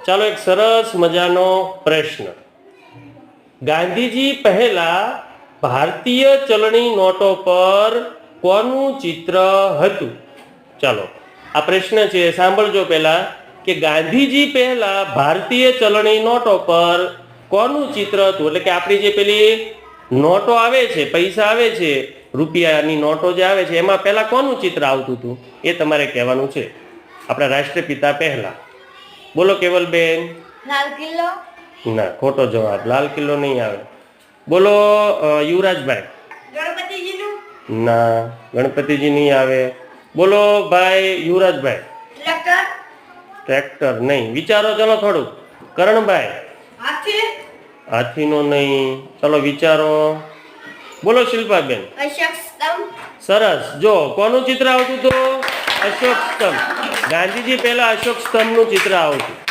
ચાલો એક સરસ મજાનો પ્રશ્ન. ગાંધીજી પહેલા ભારતીય ચલણી નોટો પર કોનું ચિત્ર હતું? ચાલો આ પ્રશ્ન છે, સાંભળજો પહેલા કે ગાંધીજી પહેલા ભારતીય ચલણી નોટો પર કોનું ચિત્ર હતું? એટલે કે આપણી જે પેલી નોટો આવે છે, પૈસા આવે છે, રૂપિયાની નોટો જે આવે છે, એમાં પહેલા કોનું ચિત્ર આવતું હતું એ તમારે કહેવાનું છે. આપણા રાષ્ટ્રપિતા પહેલા. બોલો કેવલબેન. લાલ કિલ્લો. ના, ખોટો જવાબ. લાલ કિલ્લો નહીં આવે. બોલો યુવરાજભાઈ. ગણપતિજીનું. ના, ગણપતિજી નહીં આવે. બોલો ભાઈ યુવરાજભાઈ. ટ્રેક્ટર. ટ્રેક્ટર નહીં. વિચારો ચલો થોડુંક. કરણભાઈ. હાથી. હાથીનો નહીં. ચલો વિચારો. બોલો શિલ્પાબેન. અશોક સ્તંભ. સરસ. જો કોનું ચિત્ર આવતું હતું? અશોક સ્તંભ. ગાંધીજી પહેલા અશોક સ્તંભનું ચિત્ર આવતું.